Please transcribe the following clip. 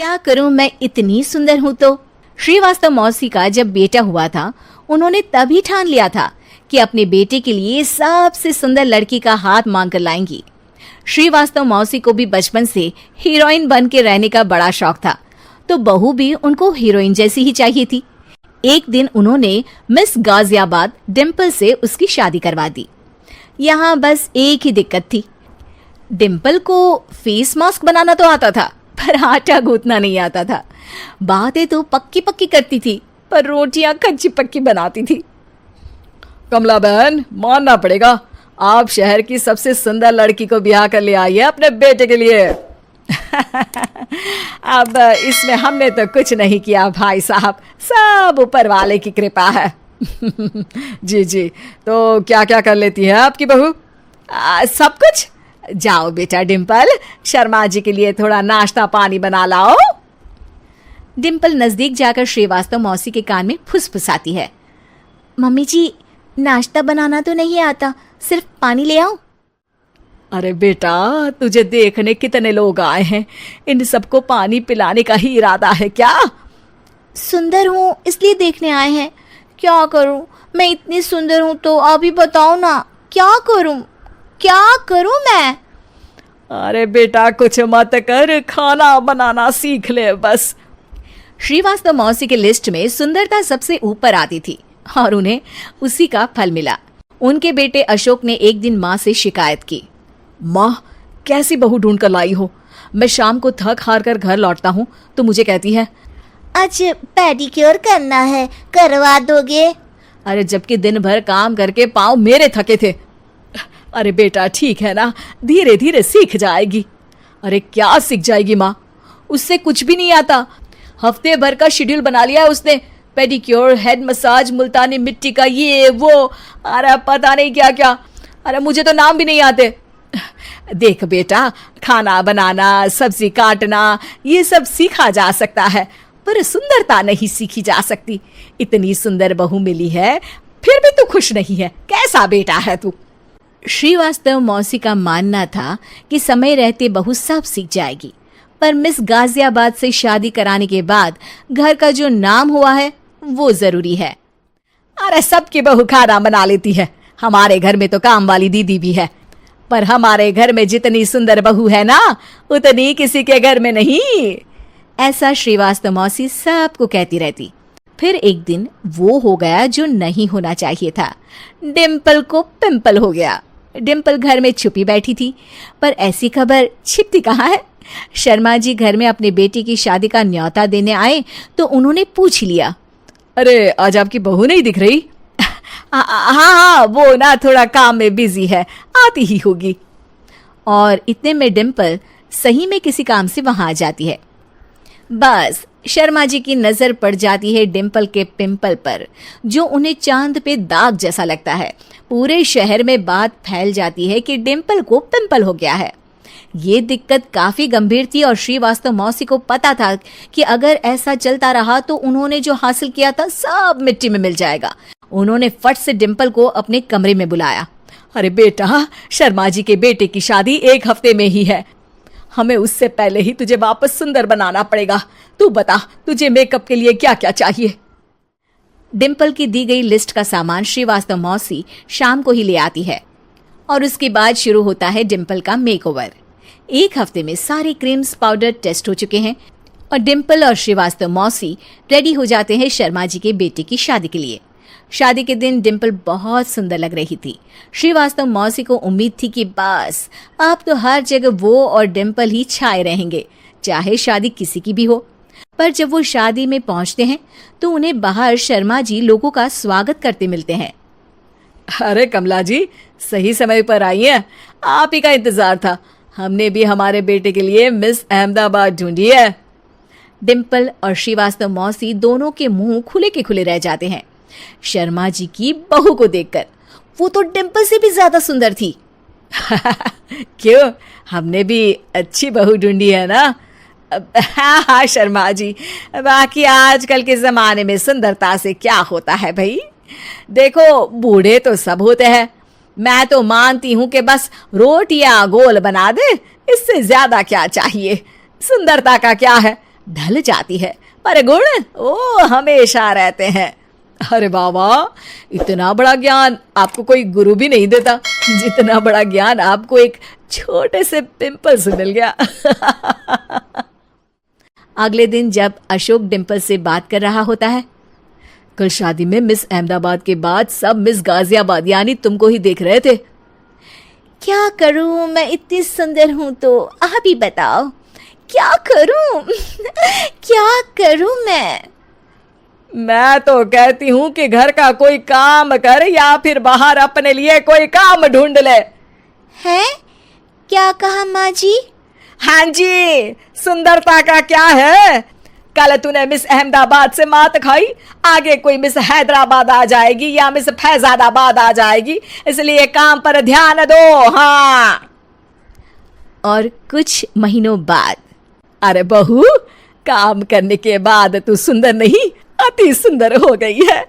क्या करूं, मैं इतनी सुंदर हूं तो। श्रीवास्तव मौसी का जब बेटा हुआ था, उन्होंने तभी ठान लिया था कि अपने बेटे के लिए सबसे सुंदर लड़की का हाथ मांग कर लाएंगी। श्रीवास्तव मौसी को भी बचपन से हीरोइन बन के रहने का बड़ा शौक था, तो बहू भी उनको हीरोइन जैसी ही चाहिए थी। एक दिन उन्होंने मिस गाजियाबाद डिम्पल से उसकी शादी करवा दी। यहाँ बस एक ही दिक्कत थी, डिम्पल को फेस मास्क बनाना तो आता था, पर आटा गूंथना नहीं आता था। बातें तो पक्की पक्की करती थी, पर रोटियां कच्ची पक्की बनाती थी। कमला बहन, मानना पड़ेगा, आप शहर की सबसे सुंदर लड़की को ब्याह कर ले आई है अपने बेटे के लिए। अब इसमें हमने तो कुछ नहीं किया भाई साहब, सब ऊपर वाले की कृपा है। जी जी, तो क्या क्या कर लेती है आपकी बहू? सब कुछ। जाओ बेटा डिम्पल, शर्मा जी के लिए थोड़ा नाश्ता पानी बना लाओ। डिम्पल नजदीक जाकर श्रीवास्तव मौसी के कान में फुसफुसाती है। मम्मी जी, नाश्ता बनाना तो नहीं आता, सिर्फ पानी ले आओ। अरे बेटा, तुझे देखने कितने लोग आए हैं, इन सबको पानी पिलाने का ही इरादा है क्या? सुंदर हूँ इसलिए देखने आए हैं। क्या करूँ, मैं इतनी सुंदर हूँ तो आप ही बताओ ना, क्या करूँ मैं? अरे बेटा, कुछ मत कर, खाना बनाना सीख ले बस। श्रीवास्तव मौसी के लिस्ट में सुंदरता सबसे ऊपर आती थी और उन्हें उसी का फल मिला। उनके बेटे अशोक ने एक दिन माँ से शिकायत की। माँ, कैसी बहू ढूंढ कर लाई हो? मैं शाम को थक हार कर घर लौटता हूँ तो मुझे कहती है, आज पेडिक्योर करना है, करवा दोगे? अरे जबकि दिन भर काम करके पाँव मेरे थके थे। अरे बेटा ठीक है ना, धीरे धीरे सीख जाएगी। अरे क्या सीख जाएगी माँ, उससे कुछ भी नहीं आता। हफ्ते भर का शेड्यूल बना लिया है उसने, पेडिक्योर, हेड मसाज, मुल्तानी मिट्टी का ये वो, अरे पता नहीं क्या क्या। अरे मुझे तो नाम भी नहीं आते। देख बेटा, खाना बनाना, सब्जी काटना, ये सब सीखा जा सकता है, पर सुंदरता नहीं सीखी जा सकती। इतनी सुंदर बहू मिली है, फिर भी तू खुश नहीं है, कैसा बेटा है तू? श्रीवास्तव मौसी का मानना था कि समय रहते बहू सब सीख जाएगी, पर मिस गाजियाबाद से शादी कराने के बाद घर का जो नाम हुआ है वो जरूरी है। अरे सबकी बहू खाना बना लेती है, हमारे घर में तो काम वाली दीदी भी है, पर हमारे घर में जितनी सुंदर बहू है ना, उतनी किसी के घर में नहीं। ऐसा श्रीवास्तव मौसी सबको कहती रहती। फिर एक दिन वो हो गया जो नहीं होना चाहिए था, डिम्पल को पिंपल हो गया। डिम्पल घर में छुपी बैठी थी, पर ऐसी खबर छिपती कहाँ है। शर्मा जी घर में अपने बेटी की शादी का न्योता देने आए तो उन्होंने पूछ लिया, अरे आज आपकी बहू नहीं दिख रही? हाँ, वो ना थोड़ा काम में बिजी है, आती ही होगी। और इतने में डिम्पल सही में किसी काम से वहां आ जाती है। बस शर्मा जी की नजर पड़ जाती है डिम्पल के पिंपल पर, जो उन्हें चांद पे दाग जैसा लगता है। पूरे शहर में बात फैल जाती है कि डिम्पल को पिंपल हो गया है। ये दिक्कत काफी गंभीर थी और श्रीवास्तव मौसी को पता था कि अगर ऐसा चलता रहा तो उन्होंने जो हासिल किया था सब मिट्टी में मिल जाएगा। उन्होंने फट से डिम्पल को अपने कमरे में बुलाया। अरे बेटा, शर्मा जी के बेटे की शादी 1 हफ्ते में ही है, हमें उससे पहले ही तुझे वापस सुंदर बनाना पड़ेगा। तू बता, तुझे मेकअप के लिए क्या क्या चाहिए? डिम्पल की दी गई लिस्ट का सामान श्रीवास्तव मौसी शाम को ही ले आती है और उसके बाद शुरू होता है डिम्पल का मेकओवर। 1 हफ्ते में सारे क्रीम्स पाउडर टेस्ट हो चुके हैं और डिम्पल और श्रीवास्तव मौसी रेडी हो जाते हैं शर्मा जी के बेटे की शादी के लिए। शादी के दिन डिम्पल बहुत सुंदर लग रही थी। श्रीवास्तव मौसी को उम्मीद थी कि बस अब तो हर जगह वो और डिम्पल ही छाए रहेंगे, चाहे शादी किसी की भी हो। पर जब वो शादी में पहुंचते हैं तो उन्हें बाहर शर्मा जी लोगों का स्वागत करते मिलते हैं। अरे कमला जी, सही समय पर आई हैं, आप ही का इंतजार था। हमने भी हमारे बेटे के लिए मिस अहमदाबाद ढूंढी है। डिम्पल और श्रीवास्तव मौसी दोनों के मुंह खुले के खुले रह जाते हैं शर्मा जी की बहू को देखकर। वो तो डिम्पल से भी ज्यादा सुंदर थी। क्यों, हमने भी अच्छी बहू ढूंढी है ना? हाँ शर्मा जी, बाकी आजकल के जमाने में सुंदरता से क्या होता है भाई। देखो, बूढ़े तो सब होते हैं, मैं तो मानती हूँ कि बस रोटियां गोल बना दे, इससे ज्यादा क्या चाहिए। सुंदरता का क्या है, ढल जाती है, पर गुण ओ हमेशा रहते हैं। अरे बाबा, इतना बड़ा ज्ञान आपको कोई गुरु भी नहीं देता जितना बड़ा ज्ञान आपको एक छोटे से पिंपल से मिल गया। अगले दिन जब अशोक डिम्पल से बात कर रहा होता है, कल शादी में मिस अहमदाबाद के बाद सब मिस गाजियाबाद यानी तुमको ही देख रहे थे। क्या करूं, मैं इतनी सुंदर हूं तो आप ही बताओ क्या करूं? क्या करूं मैं तो कहती हूं कि घर का कोई काम कर या फिर बाहर अपने लिए कोई काम ढूंढ ले। है? क्या कहा माँ जी? हाँ जी, सुंदरता का क्या है? कल तूने मिस अहमदाबाद से मात खाई, आगे कोई मिस हैदराबाद आ जाएगी या मिस फैजादाबाद आ जाएगी, इसलिए काम पर ध्यान दो। हाँ। और कुछ महीनों बाद, अरे बहू, काम करने के बाद तू सुंदर नहीं, अति सुंदर हो गई है।